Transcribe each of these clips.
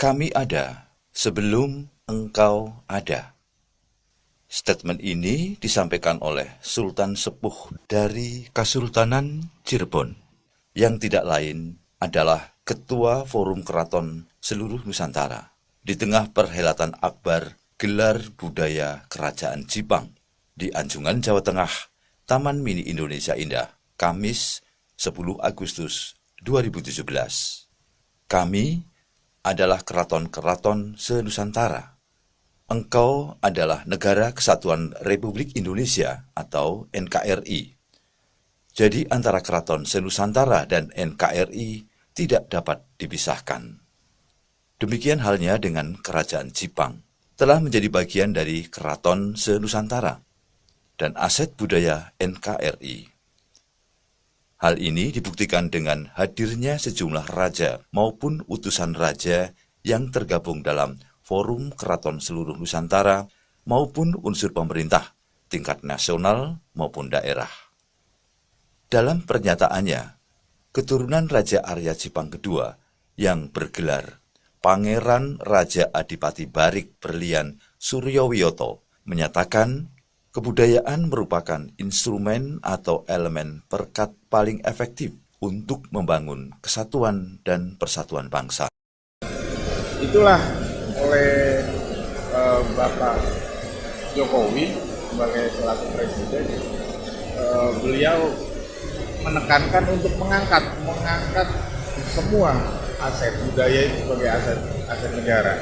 Kami ada sebelum engkau ada. Statement ini disampaikan oleh Sultan Sepuh dari Kasultanan Cirebon, yang tidak lain adalah Ketua Forum Keraton Seluruh Nusantara, di tengah perhelatan akbar Gelar Budaya Kerajaan Jipang di Anjungan, Jawa Tengah, Taman Mini Indonesia Indah, Kamis 10 Agustus 2017. Kami adalah keraton-keraton se-Nusantara. Engkau adalah Negara Kesatuan Republik Indonesia atau NKRI. Jadi antara keraton se-Nusantara dan NKRI tidak dapat dipisahkan. Demikian halnya dengan Kerajaan Jipang, telah menjadi bagian dari keraton se-Nusantara dan aset budaya NKRI. Hal ini dibuktikan dengan hadirnya sejumlah raja maupun utusan raja yang tergabung dalam Forum Keraton Seluruh Nusantara maupun unsur pemerintah, tingkat nasional maupun daerah. Dalam pernyataannya, keturunan Raja Arya Jipang II yang bergelar Pangeran Raja Adipati Barik Berlian Suryowiyoto menyatakan kebudayaan merupakan instrumen atau elemen perekat paling efektif untuk membangun kesatuan dan persatuan bangsa. Itulah oleh Bapak Jokowi sebagai selaku presiden, beliau menekankan untuk mengangkat semua aset budaya itu sebagai aset negara.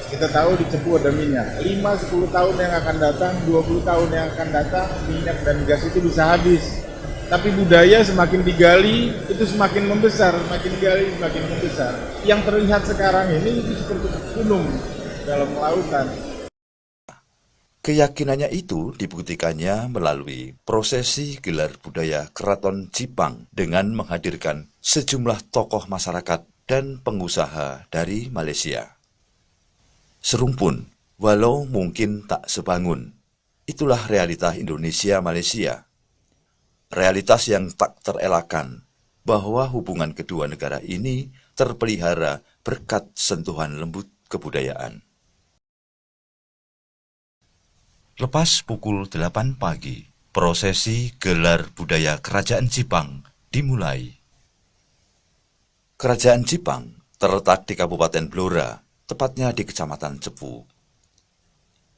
Kita tahu di Cepu ada minyak, 5-10 tahun yang akan datang, 20 tahun yang akan datang, minyak dan gas itu bisa habis. Tapi budaya semakin digali, itu semakin membesar, semakin digali, semakin membesar. Yang terlihat sekarang ini itu seperti gunung dalam lautan. Keyakinannya itu dibuktikannya melalui prosesi gelar budaya Keraton Jipang dengan menghadirkan sejumlah tokoh masyarakat dan pengusaha dari Malaysia. Serumpun, walau mungkin tak sebangun, itulah realita Indonesia-Malaysia. Realitas yang tak terelakkan bahwa hubungan kedua negara ini terpelihara berkat sentuhan lembut kebudayaan. Lepas pukul 8 pagi, prosesi gelar budaya Kerajaan Jipang dimulai. Kerajaan Jipang terletak di Kabupaten Blora, tepatnya di Kecamatan Cepu.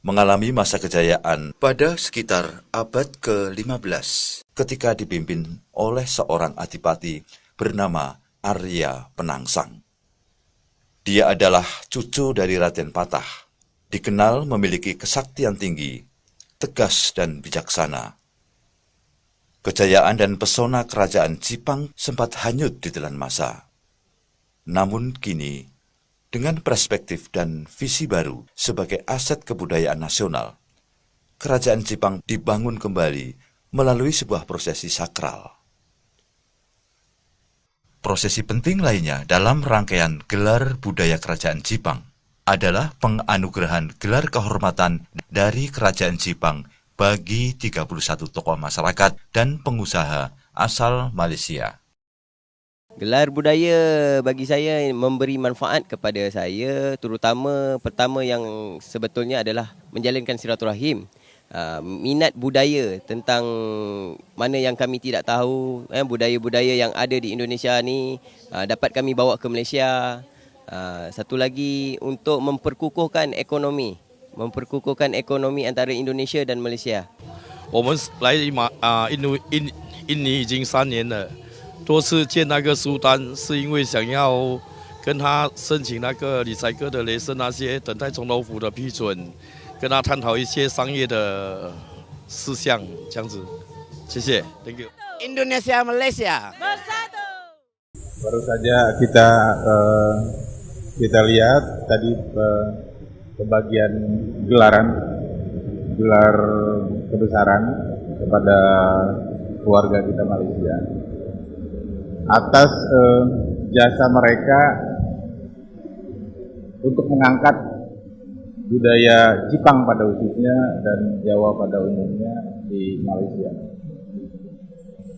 Mengalami masa kejayaan pada sekitar abad ke-15 ketika dipimpin oleh seorang adipati bernama Arya Penangsang. Dia adalah cucu dari Raden Patah, dikenal memiliki kesaktian tinggi, tegas dan bijaksana. Kejayaan dan pesona kerajaan Jipang sempat hanyut di telan masa. Namun kini, dengan perspektif dan visi baru sebagai aset kebudayaan nasional, Kerajaan Jipang dibangun kembali melalui sebuah prosesi sakral. Prosesi penting lainnya dalam rangkaian gelar budaya Kerajaan Jipang adalah penganugerahan gelar kehormatan dari Kerajaan Jipang bagi 31 tokoh masyarakat dan pengusaha asal Malaysia. Gelar budaya bagi saya memberi manfaat kepada saya, terutama pertama yang sebetulnya adalah menjalinkan silaturahim. Minat budaya tentang mana yang kami tidak tahu, budaya-budaya yang ada di Indonesia ni dapat kami bawa ke Malaysia. Satu lagi untuk memperkukuhkan ekonomi antara Indonesia dan Malaysia. 我们来印尼已经3年了，多次见那个苏丹，是因为想要跟他申请那个理财科的雷士那些等待总统府的批准，跟他探讨一些商业的事项，这样子。谢谢 ，Thank you。 Indonesia Malaysia bersatu. Baru saja kita lihat tadi pembagian gelar kebesaran kepada keluarga kita Malaysia atas jasa mereka untuk mengangkat budaya Jipang pada khususnya dan Jawa pada umumnya di Malaysia.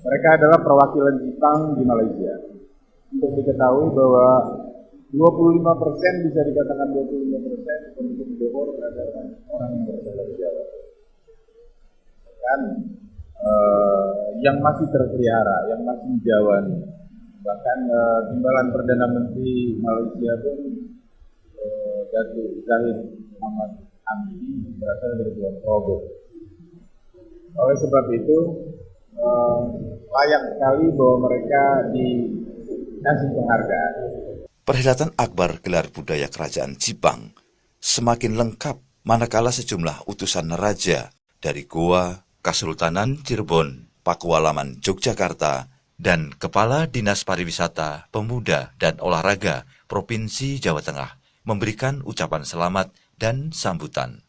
Mereka adalah perwakilan Jipang di Malaysia. Untuk diketahui bahwa 25% bisa dikatakan 25% penduduk Johor adalah orang yang berasal dari Jawa. Kan yang masih terpelihara, yang masih Jawa nih. Bahkan timbalan Perdana Menteri Malaysia pun Datuk Zahid Ahmad Hamidi berasal dari Pulau Progo. Oleh sebab itu layak sekali bahwa mereka dikasih penghargaan. Perhelatan akbar gelar budaya Kerajaan Jipang semakin lengkap manakala sejumlah utusan raja dari Goa, Kesultanan Cirebon, Pakualaman Yogyakarta, dan Kepala Dinas Pariwisata, Pemuda, dan Olahraga Provinsi Jawa Tengah memberikan ucapan selamat dan sambutan.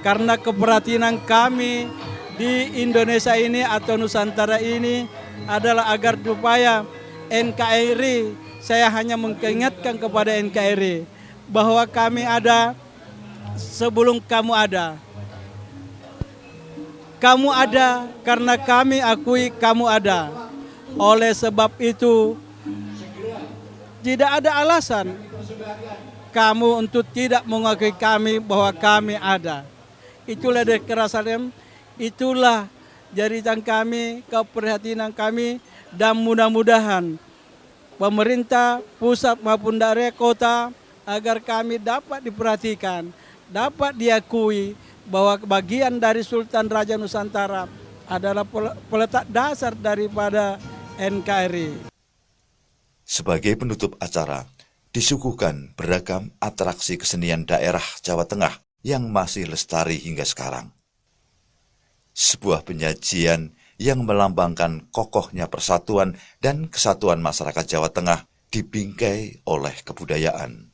Karena keprihatinan kami di Indonesia ini atau Nusantara ini adalah agar supaya NKRI, saya hanya mengingatkan kepada NKRI bahwa kami ada sebelum kamu ada. Kamu ada karena kami akui kamu ada. Oleh sebab itu tidak ada alasan kamu untuk tidak mengakui kami bahwa kami ada. Itulah dari kerasan, itulah jeritan kami, keprihatinan kami, dan mudah-mudahan pemerintah pusat maupun daerah kota agar kami dapat diperhatikan, dapat diakui bahwa bagian dari Sultan Raja Nusantara adalah peletak dasar daripada NKRI. Sebagai penutup acara, disuguhkan beragam atraksi kesenian daerah Jawa Tengah yang masih lestari hingga sekarang. Sebuah penyajian yang melambangkan kokohnya persatuan dan kesatuan masyarakat Jawa Tengah dibingkai oleh kebudayaan.